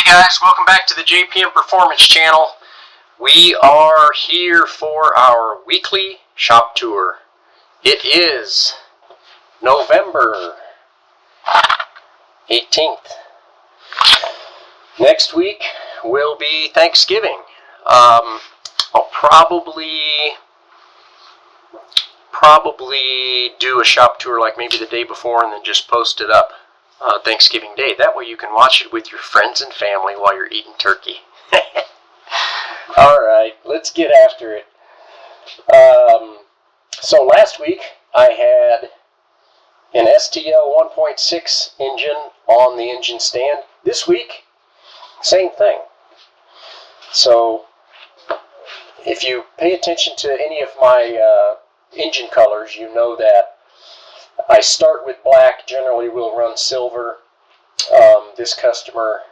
Guys, welcome back to the JPM Performance Channel. We are here for our weekly shop tour. It is November 18th. Next week will be Thanksgiving. I'll probably do a shop tour like maybe the day before and then just post it up Thanksgiving Day. That way you can watch it with your friends and family while you're eating turkey. Alright, let's get after it. So last week I had an STL 1.6 engine on the engine stand. This week, same thing. So if you pay attention to any of my engine colors, you know that I start with black, generally we'll run silver. This customer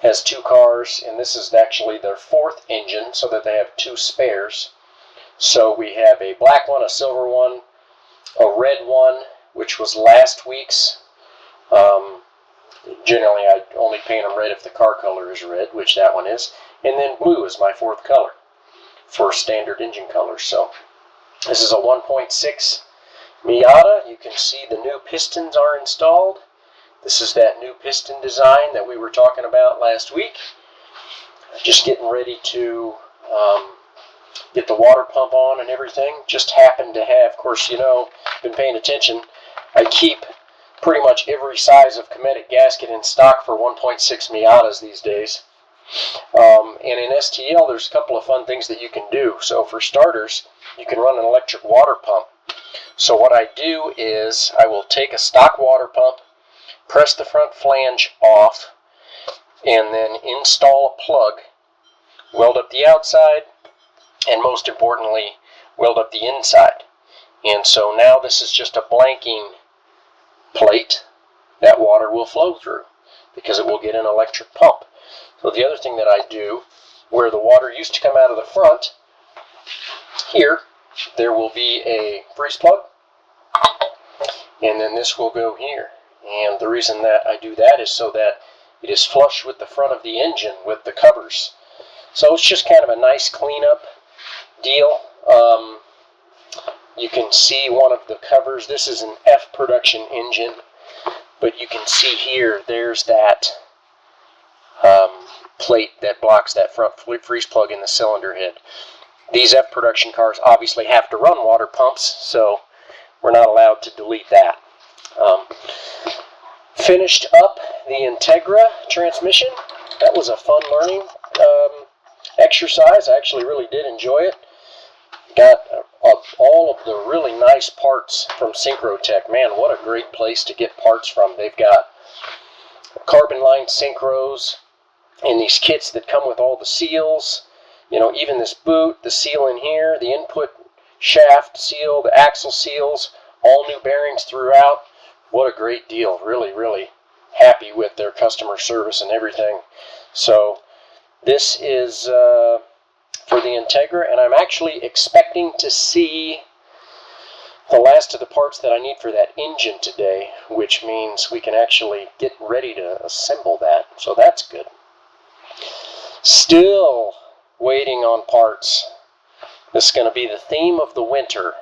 has two cars, and this is actually their fourth engine, so that they have two spares. So we have a black one, a silver one, a red one, which was last week's. Generally I only paint them red if the car color is red, which that one is. And then blue is my fourth color for standard engine colors. So this is a 1.6 Miata. You can see the new pistons are installed. This is that new piston design that we were talking about last week. Just getting ready to get the water pump on and everything. Just happened to have, of course, you know, been paying attention, I keep pretty much every size of Cometic gasket in stock for 1.6 Miatas these days. And in STL, there's a couple of fun things that you can do. So for starters, you can run an electric water pump. So what I do is I will take a stock water pump, press the front flange off, and then install a plug, weld up the outside, and most importantly, weld up the inside. And so now this is just a blanking plate that water will flow through because it will get an electric pump. So the other thing that I do, where the water used to come out of the front, here there will be a freeze plug, and then this will go here. And the reason that I do that is so that it is flush with the front of the engine with the covers. So it's just kind of a nice cleanup deal. You can see one of the covers. This is an F production engine, but you can see here there's that plate that blocks that front freeze plug in the cylinder head. These F production cars obviously have to run water pumps, so we're not allowed to delete that. Finished up the Integra transmission. That was a fun learning exercise. I actually really did enjoy it. Got all of the really nice parts from Synchrotech. Man, what a great place to get parts from. They've got carbon line synchros in these kits that come with all the seals. You know, even this boot, the seal in here, the input shaft seal, the axle seals, all new bearings throughout. What a great deal. Really, really happy with their customer service and everything. So this is for the Integra, and I'm actually expecting to see the last of the parts that I need for that engine today, which means we can actually get ready to assemble that. So that's good. Still waiting on parts. This is going to be the theme of the winter.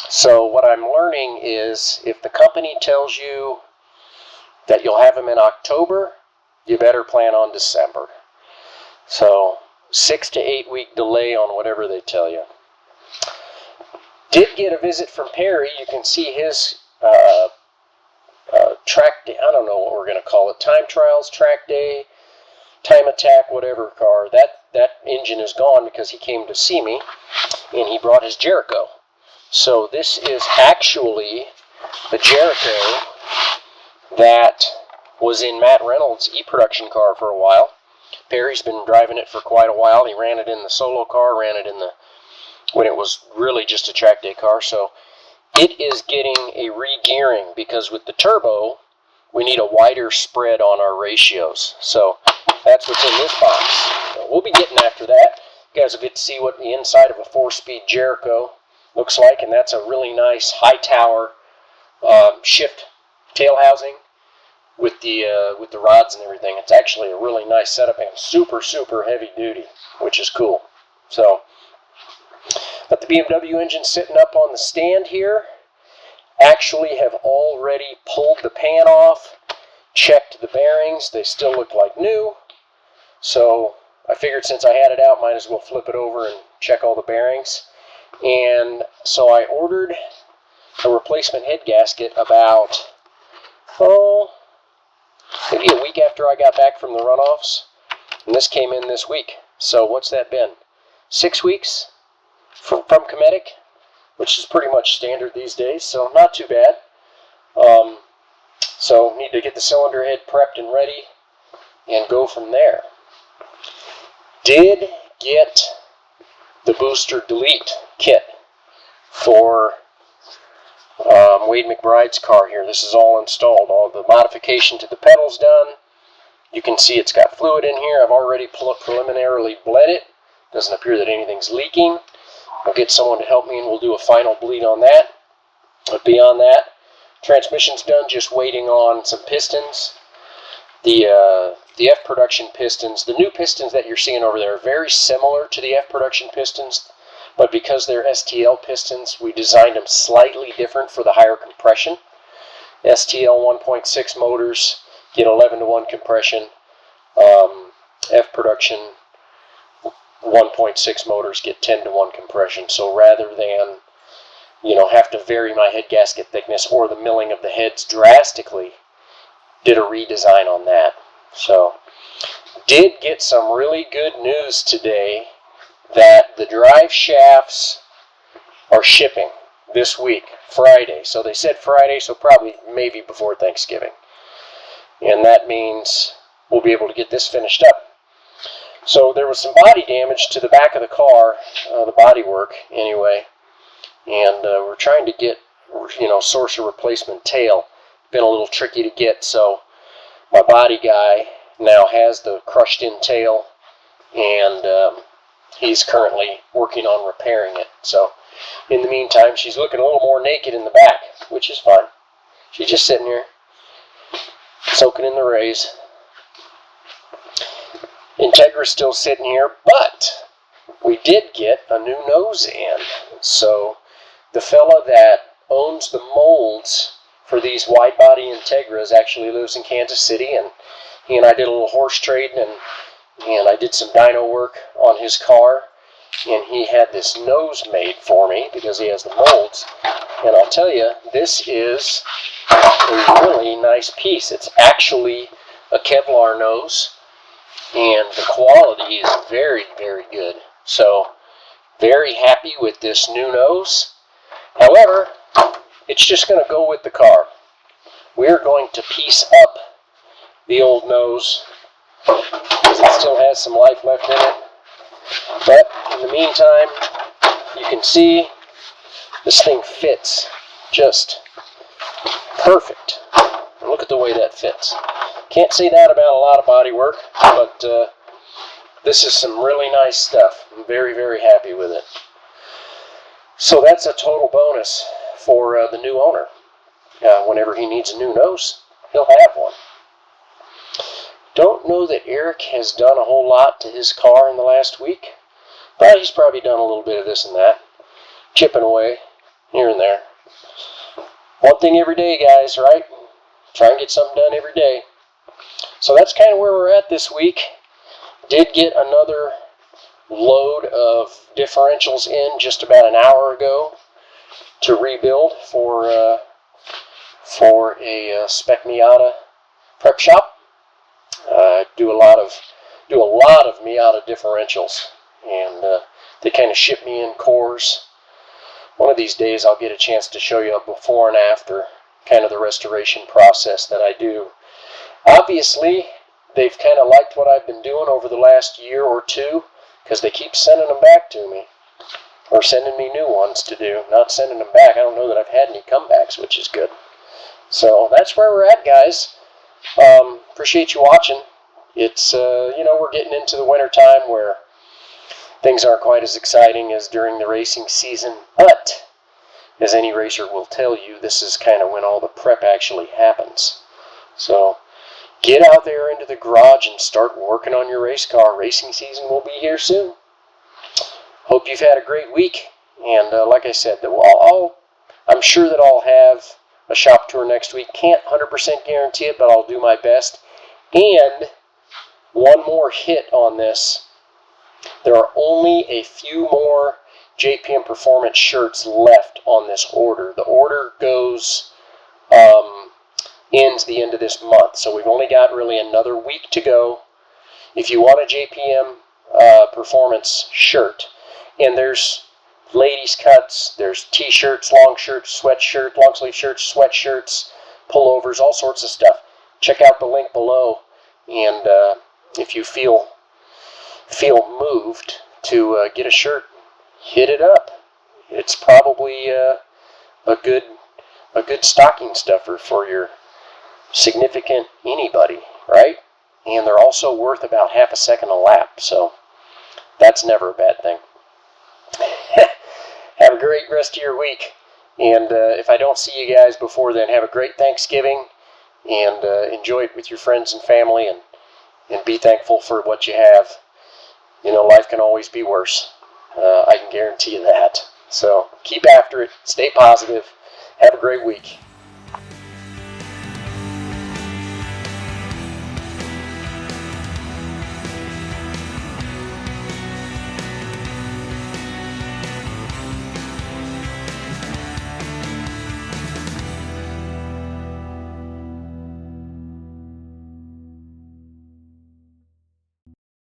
So what I'm learning is if the company tells you that you'll have them in October, you better plan on December. So 6 to 8 week delay on whatever they tell you. Did get a visit from Perry. You can see his track day, I don't know what we're going to call it, time trials, track day, time attack, whatever car. That engine is gone because he came to see me, and he brought his Jericho. So this is actually the Jericho that was in Matt Reynolds' e-production car for a while. Perry's been driving it for quite a while. He ran it in the solo car, ran it in the when it was really just a track day car. So it is getting a re-gearing because with the turbo, we need a wider spread on our ratios. So that's what's in this box. So we'll be getting after that. You guys will get to see what the inside of a 4-speed Jericho looks like, and that's a really nice high tower shift tail housing. with the rods and everything. It's actually a really nice setup and super, super heavy duty, which is cool. So, but the BMW engine sitting up on the stand here. Actually have already pulled the pan off, checked the bearings. They still look like new. So I figured since I had it out, might as well flip it over and check all the bearings. And so I ordered a replacement head gasket about, maybe a week after I got back from the runoffs. And this came in this week. So what's that been? 6 weeks from Cometic, which is pretty much standard these days, so not too bad. So need to get the cylinder head prepped and ready and go from there. Did get the booster delete kit for Wade McBride's car here. This is all installed. All the modification to the pedals done. You can see it's got fluid in here. I've already preliminarily bled it. Doesn't appear that anything's leaking. I'll get someone to help me and we'll do a final bleed on that. But beyond that, transmission's done, just waiting on some pistons. The F production pistons, the new pistons that you're seeing over there are very similar to the F production pistons, but because they're STL pistons, we designed them slightly different for the higher compression. STL 1.6 motors get 11-to-1 compression. F production 1.6 motors get 10-to-1 compression. So rather than, have to vary my head gasket thickness or the milling of the heads drastically, did a redesign on that. So did get some really good news today that the drive shafts are shipping this week, Friday. So they said Friday, so probably maybe before Thanksgiving. And that means we'll be able to get this finished up. So there was some body damage to the back of the car, the bodywork anyway, and we're trying to get, source a replacement tail. Been a little tricky to get, so my body guy now has the crushed in tail, and he's currently working on repairing it. So in the meantime, she's looking a little more naked in the back, which is fine. She's just sitting here, soaking in the rays. Integra's still sitting here, but we did get a new nose in. So the fella that owns the molds for these wide body Integras actually lives in Kansas City, and he and I did a little horse trading, and I did some dyno work on his car, and he had this nose made for me because he has the molds. And I'll tell you, this is a really nice piece. It's actually a Kevlar nose, and the quality is very, very good. So, very happy with this new nose. However, it's just going to go with the car. We're going to piece up the old nose because it still has some life left in it. But in the meantime, you can see this thing fits just perfect. And look at the way that fits. Can't say that about a lot of body work, but this is some really nice stuff. I'm very, very happy with it. So that's a total bonus for the new owner. Whenever he needs a new nose, he'll have one. Don't know that Eric has done a whole lot to his car in the last week, but he's probably done a little bit of this and that, chipping away here and there. One thing every day, guys, right? Try and get something done every day. So that's kind of where we're at this week. Did get another load of differentials in just about an hour ago to rebuild for a spec Miata prep shop. Do a lot of Miata differentials, and they kind of ship me in cores. One of these days I'll get a chance to show you a before and after, kind of the restoration process that I do. Obviously, they've kind of liked what I've been doing over the last year or two, because they keep sending them back to me, or sending me new ones to do, not sending them back. I don't know that I've had any comebacks, which is good. So that's where we're at, guys. Appreciate you watching. It's, we're getting into the winter time where things aren't quite as exciting as during the racing season, but as any racer will tell you, this is kind of when all the prep actually happens. So get out there into the garage and start working on your race car. Racing season will be here soon. Hope you've had a great week. And like I said, I'm sure that I'll have a shop tour next week. Can't 100% guarantee it, but I'll do my best. And one more hit on this. There are only a few more JPM Performance shirts left on this order. The order goes ends the end of this month, so we've only got really another week to go. If you want a JPM Performance shirt, and there's ladies cuts, there's t-shirts, long shirts, sweatshirt, long sleeve shirts, sweatshirts, pullovers, all sorts of stuff. Check out the link below, and if you feel moved to get a shirt, hit it up. It's probably a good stocking stuffer for your significant anybody, right? And they're also worth about half a second a lap, so that's never a bad thing. Have a great rest of your week, and if I don't see you guys before then, have a great Thanksgiving, and enjoy it with your friends and family, and be thankful for what you have. You know, life can always be worse. I can guarantee you that. So keep after it. Stay positive. Have a great week.